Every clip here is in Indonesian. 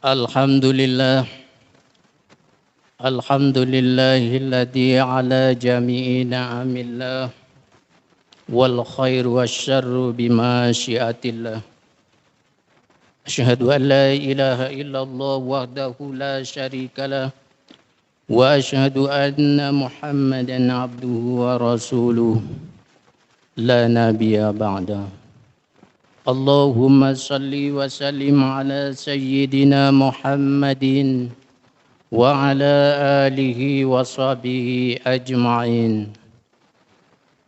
Alhamdulillah, alhamdulillahilladzi ala jami'i na'amillah wal khairu wasyarru bima syiatillah. Asyhadu an la ilaha illallah wahdahu la syarikalah wa asyhadu anna Muhammadan abduhu wa rasuluh la nabiyya ba'da. Allahumma salli wa sallim ala sayyidina Muhammadin wa ala alihi wa sahbihi ajma'in.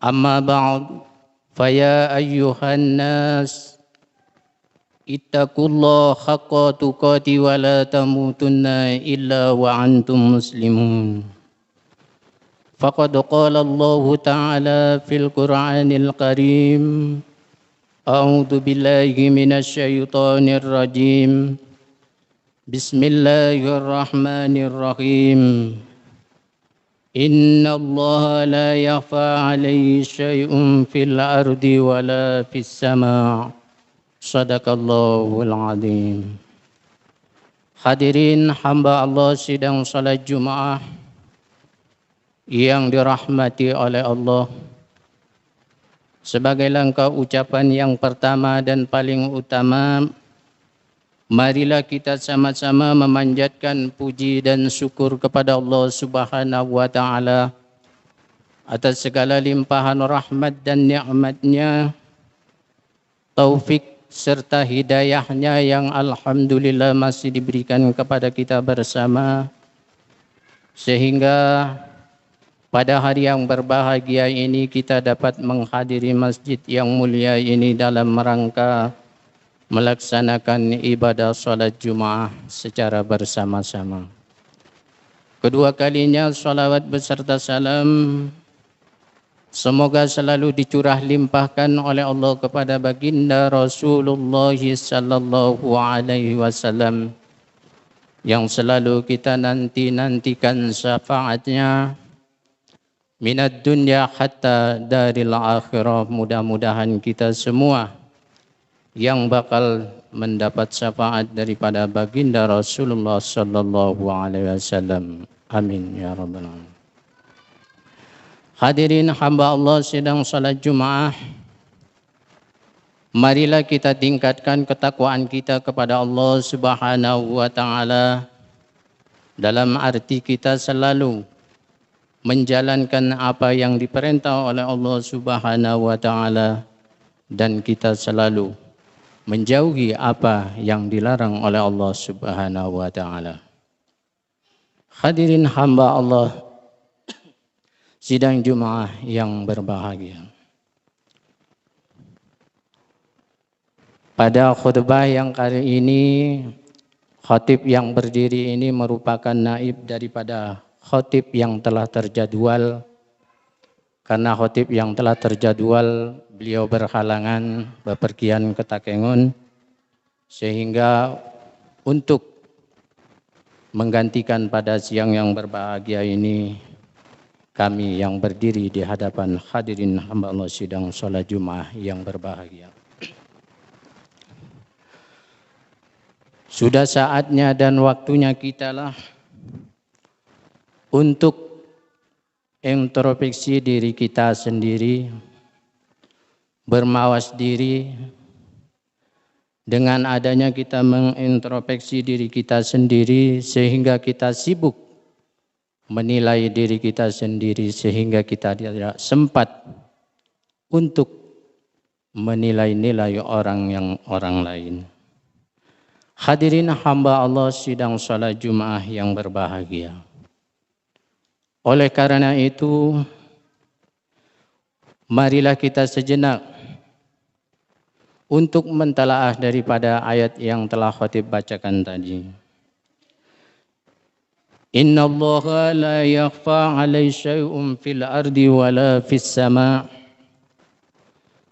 Amma ba'd, faya ayyuhan nas ittaqullaha haqqa tuqati wa la tamutunna illa wa antum muslimun. Faqad qala Allah ta'ala fil Qur'anil Karim, A'udzu billahi minasy syaithanir rajim. Bismillahirrahmanirrahim. Innallaha la yakhfa 'alaihi syai'un fil ardi wala fis sama'. Shadaqallahul 'azim. Hadirin hamba Allah sidang salat Jumat yang dirahmati oleh Allah. Sebagai langkah ucapan yang pertama dan paling utama, marilah kita sama-sama memanjatkan puji dan syukur kepada Allah Subhanahu wa Ta'ala atas segala limpahan rahmat dan nikmat-Nya, taufik serta hidayah-Nya yang alhamdulillah masih diberikan kepada kita bersama, sehingga pada hari yang berbahagia ini kita dapat menghadiri masjid yang mulia ini dalam rangka melaksanakan ibadah salat Jumat secara bersama-sama. Kedua kalinya salawat beserta salam semoga selalu dicurah limpahkan oleh Allah kepada baginda Rasulullah sallallahu alaihi wasallam yang selalu kita nantikan syafaatnya minad dunya hatta daril akhirah. Mudah-mudahan kita semua yang bakal mendapat syafaat daripada baginda Rasulullah sallallahu alaihi wasallam. Amin ya rabbal alamin. Hadirin hamba Allah sidang salat Jumat, marilah kita tingkatkan ketakwaan kita kepada Allah Subhanahu wa Ta'ala dalam arti kita selalu menjalankan apa yang diperintah oleh Allah Subhanahu wa Ta'ala dan kita selalu menjauhi apa yang dilarang oleh Allah Subhanahu wa Ta'ala. Hadirin hamba Allah sidang Jumat yang berbahagia. Pada khutbah yang kali ini, khatib yang berdiri ini merupakan naib daripada khatib yang telah terjadwal. Karena khatib yang telah terjadwal beliau berhalangan bepergian ke Takengon, sehingga untuk menggantikan pada siang yang berbahagia ini, kami yang berdiri di hadapan hadirin hamba Allah sidang salat Jumat yang berbahagia. Sudah saatnya dan waktunya kitalah untuk introspeksi diri kita sendiri, bermawas diri. Dengan adanya kita mengintrospeksi diri kita sendiri, sehingga kita sibuk menilai diri kita sendiri, sehingga kita tidak sempat untuk menilai-nilai orang lain. Hadirin hamba Allah sidang salat Jumat yang berbahagia. Oleh karena itu, marilah kita sejenak untuk mentalaah daripada ayat yang telah khatib bacakan tadi. Innallaha la yakhfa 'alaihi syai'un fil ardi wala fis sama'.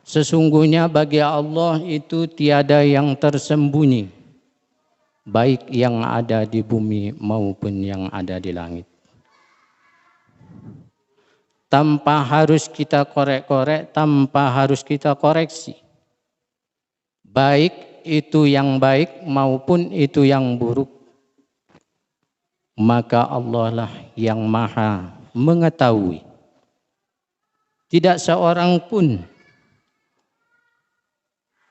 Sesungguhnya bagi Allah itu tiada yang tersembunyi, baik yang ada di bumi maupun yang ada di langit. Tanpa harus kita korek-korek, tanpa harus kita koreksi, baik itu yang baik maupun itu yang buruk, maka Allah lah yang maha mengetahui. Tidak seorang pun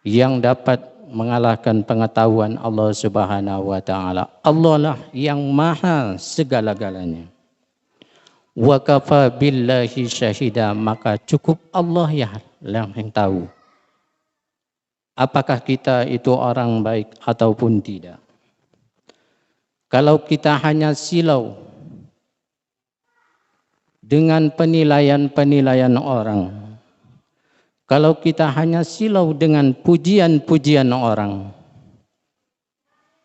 yang dapat mengalahkan pengetahuan Allah Subhanahu wa taala. Allah lah yang maha segala-galanya. Wa kafa billahi syahida, maka cukup Allah yang tahu apakah kita itu orang baik ataupun tidak. Kalau kita hanya silau dengan penilaian-penilaian orang, kalau kita hanya silau dengan pujian-pujian orang,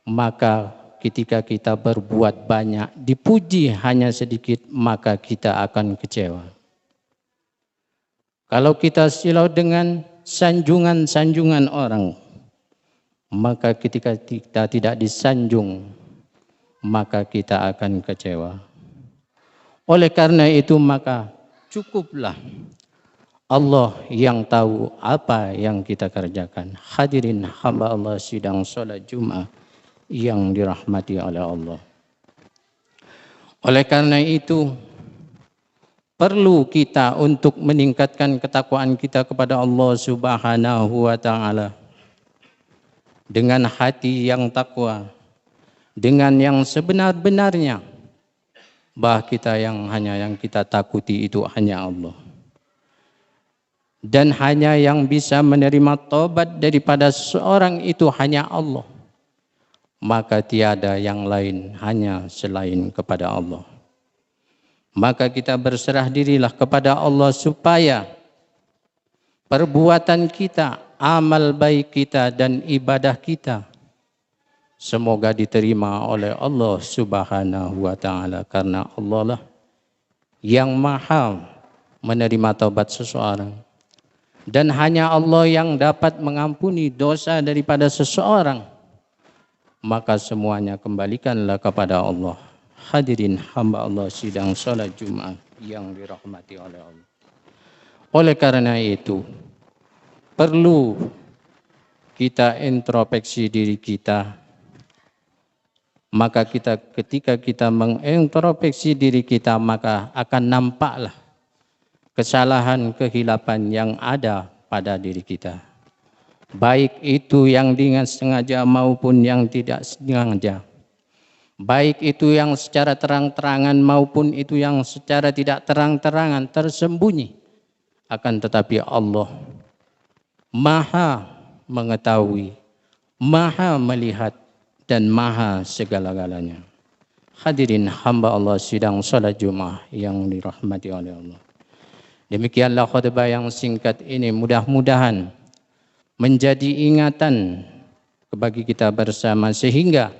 maka ketika kita berbuat banyak, dipuji hanya sedikit, maka kita akan kecewa. Kalau kita silau dengan sanjungan-sanjungan orang, maka ketika kita tidak disanjung, maka kita akan kecewa. Oleh karena itu maka cukuplah Allah yang tahu apa yang kita kerjakan. Hadirin hamba Allah sidang salat Jumat yang dirahmati oleh Allah. Oleh karena itu perlu kita untuk meningkatkan ketakwaan kita kepada Allah Subhanahu wa taala dengan hati yang takwa, dengan yang sebenar-benarnya. Kita yang kita takuti itu hanya Allah. Dan hanya yang bisa menerima tobat daripada seorang itu hanya Allah. Maka tiada yang lain hanya selain kepada Allah. Maka kita berserah dirilah kepada Allah supaya perbuatan kita, amal baik kita dan ibadah kita semoga diterima oleh Allah Subhanahu wa taala, karena Allah lah yang maha menerima taubat seseorang. Dan hanya Allah yang dapat mengampuni dosa daripada seseorang. Maka semuanya kembalikanlah kepada Allah. Hadirin hamba Allah sidang salat Jumat yang dirahmati oleh Allah. Oleh karena itu perlu kita introspeksi diri kita. Maka ketika kita mengintrospeksi diri kita, maka akan nampaklah kesalahan kehilapan yang ada pada diri kita. Baik itu yang dengan sengaja maupun yang tidak sengaja. Baik itu yang secara terang-terangan maupun itu yang secara tidak terang-terangan tersembunyi. Akan tetapi Allah maha mengetahui, maha melihat, dan maha segala-galanya. Hadirin hamba Allah sidang salat Jumat yang dirahmati oleh Allah. Demikianlah khutbah yang singkat ini, mudah-mudahan menjadi ingatan bagi kita bersama sehingga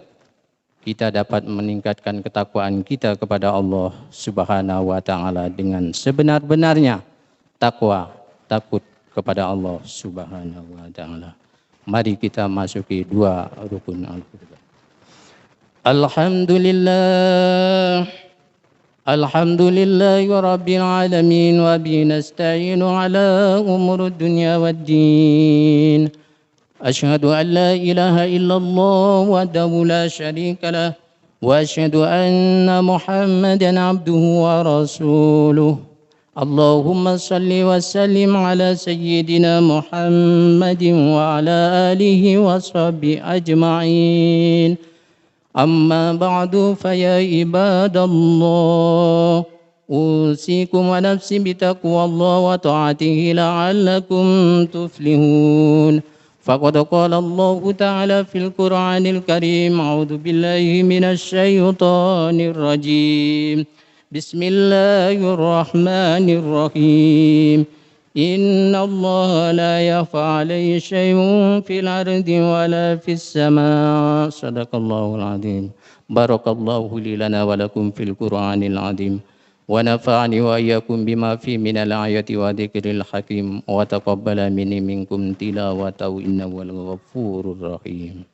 kita dapat meningkatkan ketakwaan kita kepada Allah Subhanahu wa taala dengan sebenar-benarnya takwa, takut kepada Allah Subhanahu wa taala. Mari kita masuki dua rukun al-khutbah. Alhamdulillah. Alhamdulillahi rabbil alamin wa bihi nasta'inu ala umurud dunya waddin. Asyhadu an la ilaha illallah wahdahu la syarika lah wa asyhadu anna Muhammadan abduhu wa rasuluh. Allahumma salli wa sallim ala sayyidina Muhammadin wa ala alihi wa sahbihi ajma'in. Amma ba'du faya ibadallah, usikum wa nafsi bitaqwallah wa ta'atihi la'allakum tuflihun. Faqad qala Allah ta'ala fil Qur'anil Karim, a'udzu billahi minasy syaithanir rajim. Bismillahirrahmanirrahim. Inna Allah la yakhfa alaihi syai'un fil ardi wala fis sama'. Sadaqallahul azim. Barakallahu li lana wa lakum fil Qur'anil azim. Wa nafa'ani wa iyyakum bima fi minal ayati wa dzikril hakim. Wa taqabbala minni minkum tilawatahu innahu wal ghafurur rahim.